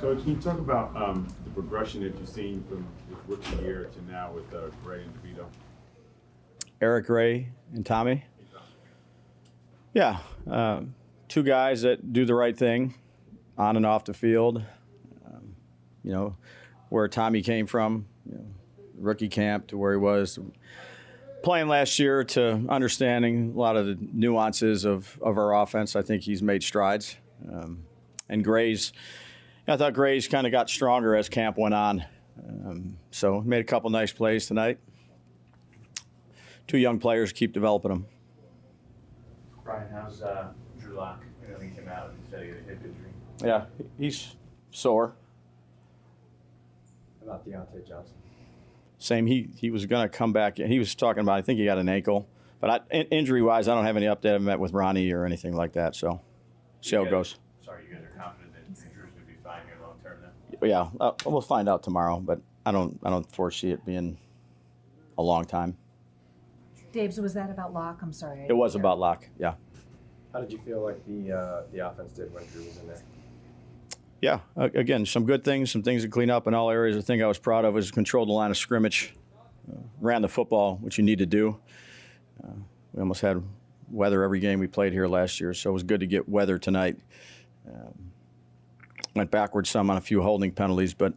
Coach, can you talk about the progression that you've seen from his rookie year to now with Gray and DeVito? Eric, Ray, and Tommy? Yeah, two guys that do the right thing on and off the field. You know, where Tommy came from, rookie camp to where he was playing last year to understanding a lot of the nuances of our offense. I think he's made strides. And I thought Gray's kind of got stronger as camp went on. So made a couple nice plays tonight. Two young players, keep developing them. Brian, how's Drew Lock? I know he came out and said he had a hip injury. Yeah, he's sore. How about Deontay Johnson? Same. He was going to come back. He was talking about, I think he got an ankle. But injury-wise, I don't have any update. I haven't met with Ronnie or anything like that. So see how it goes. Sorry, you guys are confident that Drew's going to be fine here long term then? Yeah, we'll find out tomorrow. But I don't foresee it being a long time. Dave, so was that about Locke? I'm sorry. It was about Locke, yeah. How did you feel like the offense did when Drew was in there? Yeah, again, some good things, some things to clean up in all areas. The thing I was proud of was controlled the line of scrimmage, ran the football, which you need to do. We almost had weather every game we played here last year, so it was good to get weather tonight. Went backwards some on a few holding penalties, but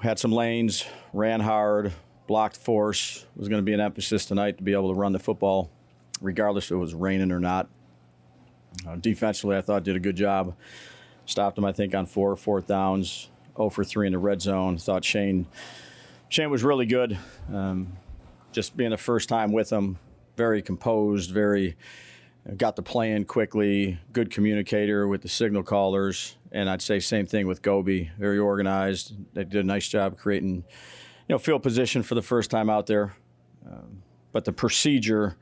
had some lanes, ran hard, blocked force. Was going to be an emphasis tonight to be able to run the football, regardless if it was raining or not. Defensively, I thought did a good job. Stopped him, I think, on 4 fourth downs, 0 for 3 in the red zone. Thought Shane was really good. Just being the first time with him, very composed, got the play in quickly, good communicator with the signal callers. And I'd say same thing with Goby, very organized. They did a nice job creating, field position for the first time out there. But the procedure,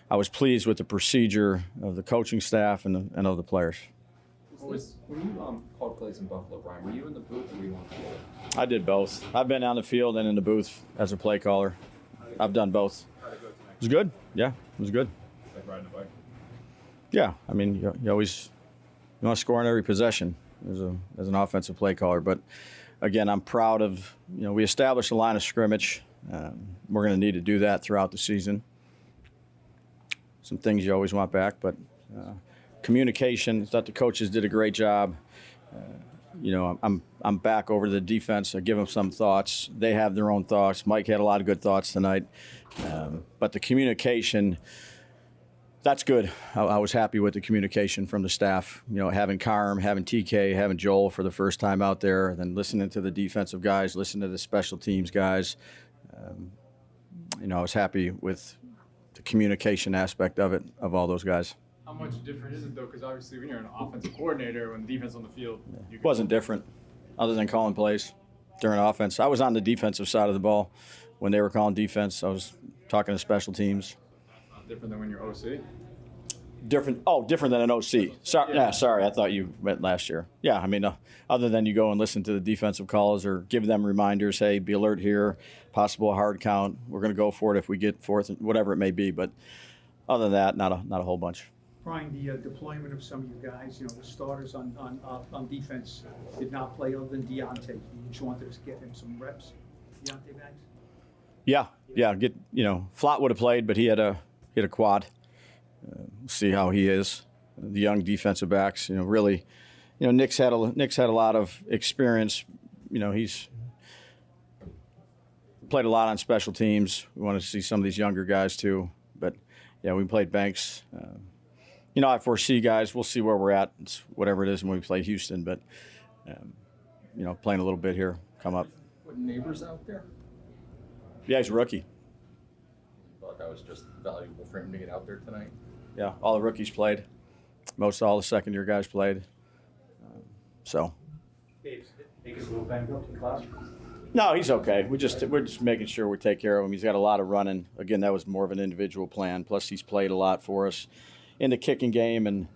I was pleased with the procedure of the coaching staff and of the players. When you called plays in Buffalo, Brian, were you in the booth or were you on the field? I did both. I've been on the field and in the booth as a play caller. I've done both. It was good. Yeah, it was good. Like riding a bike? Yeah, I mean, you want to score on every possession as an offensive play caller. But again, I'm proud of, we established a line of scrimmage. We're going to need to do that throughout the season. Some things you always want back, but communication, I thought the coaches did a great job. I'm back over to the defense. I give them some thoughts. They have their own thoughts. Mike had a lot of good thoughts tonight. But the communication, that's good. I was happy with the communication from the staff. Having Carm, having TK, having Joel for the first time out there, then listening to the defensive guys, listening to the special teams guys. I was happy with the communication aspect of it, of all those guys. How much different is it, though? Because obviously when you're an offensive coordinator, when the defense on the field, It wasn't different other than calling plays during offense. I was on the defensive side of the ball when they were calling defense. I was talking to special teams. different than when you're OC? Different than an OC. Sorry, I thought you meant last year. Yeah, I mean, other than you go and listen to the defensive calls or give them reminders, hey, be alert here, possible hard count. We're going to go for it if we get fourth, whatever it may be. But other than that, not a whole bunch. Brian, the deployment of some of you guys, the starters on defense did not play other than Deontay. You just wanted to get him some reps, Deontay Banks? Yeah. Flott would have played, but he had a quad. See how he is. The young defensive backs, really, Nick's had a lot of experience. He's played a lot on special teams. We want to see some of these younger guys too. But yeah, we played Banks. I foresee guys. We'll see where we're at. It's whatever it is when we play Houston. But playing a little bit here, come up. What, Neighbors out there? Yeah, he's a rookie. I thought that was just valuable for him to get out there tonight. Yeah, all the rookies played. All the second-year guys played. Dave's a little banged up in the class. No, he's okay. We're just making sure we take care of him. He's got a lot of running. Again, that was more of an individual plan. Plus, he's played a lot for us in the kicking game, and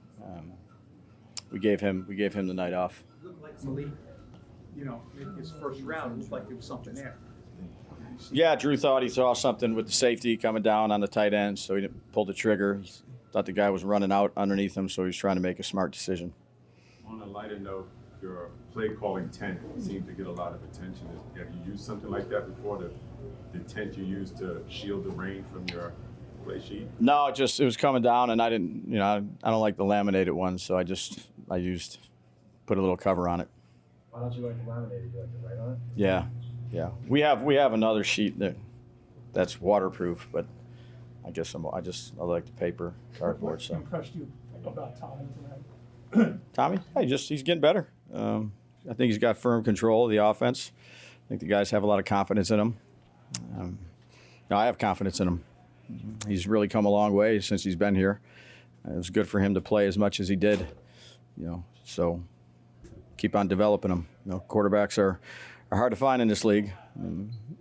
we gave him the night off. It looked like Malik, his first round, it looked like there was something there. Yeah, Drew thought he saw something with the safety coming down on the tight end, so he didn't pull the trigger. He thought the guy was running out underneath him, so he was trying to make a smart decision. On a lighter note, your play calling tent seemed to get a lot of attention. Have you used something like that before? The tent you used to shield the rain from your play sheet? No, it was coming down, and I didn't, I don't like the laminated ones, so I put a little cover on it. Why don't you like the laminated? You like to write on it? Yeah. We have another sheet that's waterproof, but I guess I like the paper cardboard. So. What impressed you about Tommy tonight? Tommy, he's getting better. I think he's got firm control of the offense. I think the guys have a lot of confidence in him. I have confidence in him. He's really come a long way since he's been here. It was good for him to play as much as he did. So keep on developing him. Quarterbacks are hard to find in this league.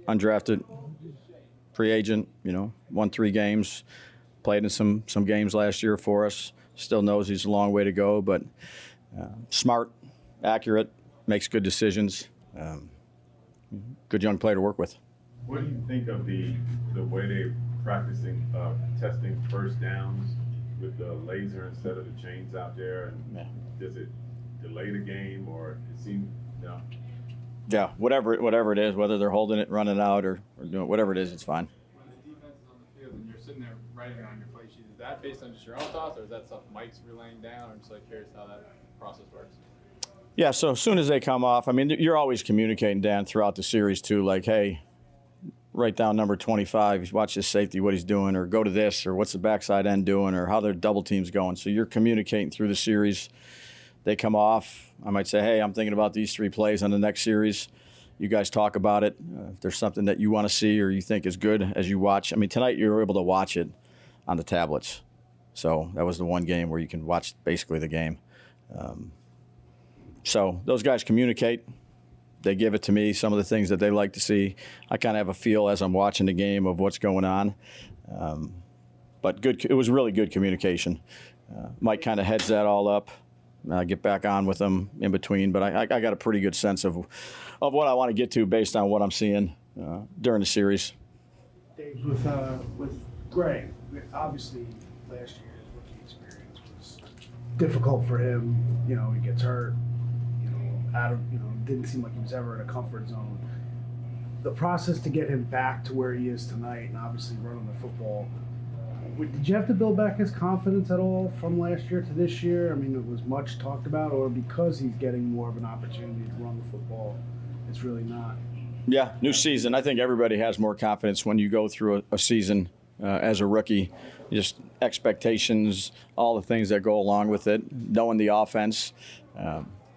Undrafted, free agent. Won 3 games, played in some games last year for us. Still knows he's a long way to go, but smart, accurate, makes good decisions. Good young player to work with. What do you think of the way they're practicing testing first downs with the laser instead of the chains out there? And does it delay the game, or it seems Yeah, whatever it is, whether they're holding it, running out, or doing whatever it is, it's fine. When the defense is on the field and you're sitting there writing on your play sheet, is that based on just your own thoughts, or is that stuff Mike's relaying down? I'm just curious how that process works. Yeah, so as soon as they come off, you're always communicating, Dan, throughout the series too, like, hey, write down number 25, watch this safety, what he's doing, or go to this, or what's the backside end doing, or how their double team's going. So you're communicating through the series. They come off, I might say, hey, I'm thinking about these 3 plays on the next series. You guys talk about it. If there's something that you want to see or you think is good as you watch. Tonight you were able to watch it on the tablets. So that was the one game where you can watch basically the game. So those guys communicate. They give it to me, some of the things that they like to see. I kind of have a feel as I'm watching the game of what's going on. But it was really good communication. Mike kind of heads that all up. I get back on with them in between, but I got a pretty good sense of what I want to get to based on what I'm seeing during the series. Dave, with Greg, obviously last year's rookie experience was difficult for him. He gets hurt. Didn't seem like he was ever in a comfort zone. The process to get him back to where he is tonight, and obviously running the football. Did you have to build back his confidence at all from last year to this year? It was much talked about, or because he's getting more of an opportunity to run the football, it's really not? Yeah, new season. I think everybody has more confidence when you go through a season as a rookie. Just expectations, all the things that go along with it, knowing the offense.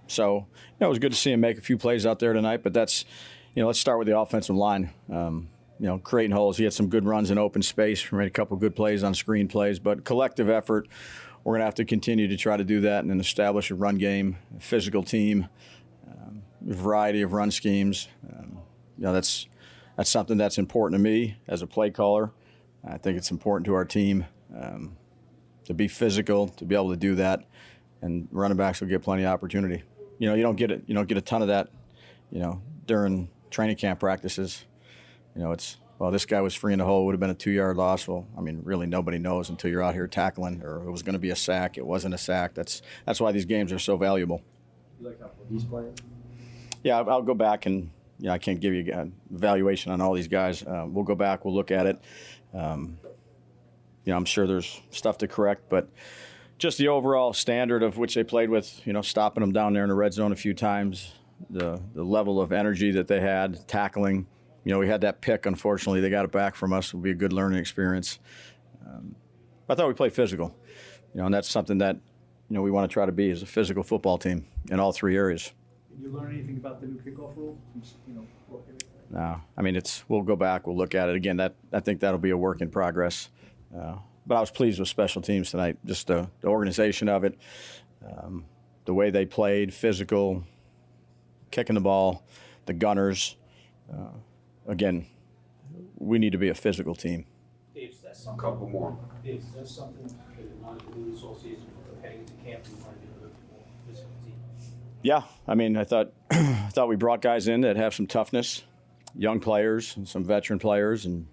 So it was good to see him make a few plays out there tonight, but that's, let's start with the offensive line. Creating holes. He had some good runs in open space, made a couple good plays on screen plays, but collective effort, we're going to have to continue to try to do that and then establish a run game, a physical team, a variety of run schemes. That's something that's important to me as a play caller. I think it's important to our team to be physical, to be able to do that, and running backs will get plenty of opportunity. You don't get a ton of that, during training camp practices. This guy was free in the hole, it would have been a 2-yard loss. Well, really nobody knows until you're out here tackling, or it was going to be a sack. It wasn't a sack. That's why these games are so valuable. You like how he's playing? Yeah, I'll go back and, I can't give you a evaluation on all these guys. We'll go back, we'll look at it. I'm sure there's stuff to correct, but just the overall standard of which they played with, stopping them down there in the red zone a few times, the level of energy that they had, tackling. We had that pick, unfortunately. They got it back from us. It will be a good learning experience. I thought we played physical, and that's something that, we want to try to be as a physical football team in all 3 areas. Did you learn anything about the new kickoff rule? No, we'll go back, we'll look at it. Again, I think that'll be a work in progress. But I was pleased with special teams tonight, just the organization of it, the way they played, physical, kicking the ball, the gunners. Again, we need to be a physical team. Dave, that's something. A couple more. Dave, that's something that you wanted to do this whole season, heading into camp, we wanted to be a little bit more physical team. Yeah, I thought we brought guys in that have some toughness, young players and some veteran players, and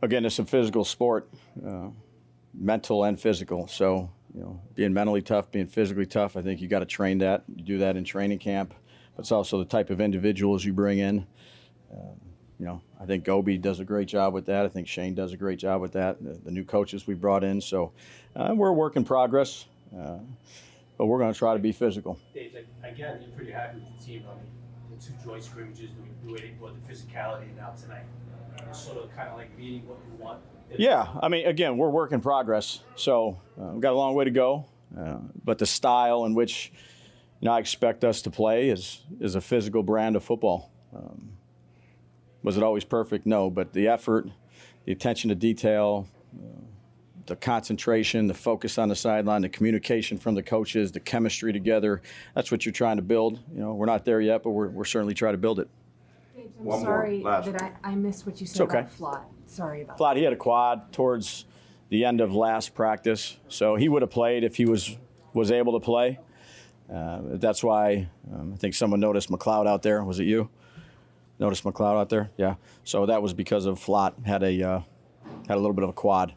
again, it's a physical sport, mental and physical. So being mentally tough, being physically tough. I think you got to train that. You do that in training camp. But it's also the type of individuals you bring in. I think Gobi does a great job with that. I think Shane does a great job with that. The new coaches we brought in. So we're a work in progress, but we're going to try to be physical. Dave, I gather you're pretty happy with the team on the two joint scrimmages, the way they brought the physicality in out tonight. It's sort of kind of like meeting what you want. Yeah, I mean, again, we're work in progress. So we've got a long way to go. But the style in which I expect us to play is a physical brand of football. Was it always perfect? No, but the effort, the attention to detail, the concentration, the focus on the sideline, the communication from the coaches, the chemistry together, that's what you're trying to build. We're not there yet, but we're certainly trying to build it. Dabes, I'm One more, sorry last that I missed what you said okay. about Flott. Sorry about Flott, he had a quad towards the end of last practice, so he would have played if he was able to play. That's why I think someone noticed McLeod out there. Was it you? Noticed McLeod out there? Yeah. So that was because of Flott had a little bit of a quad.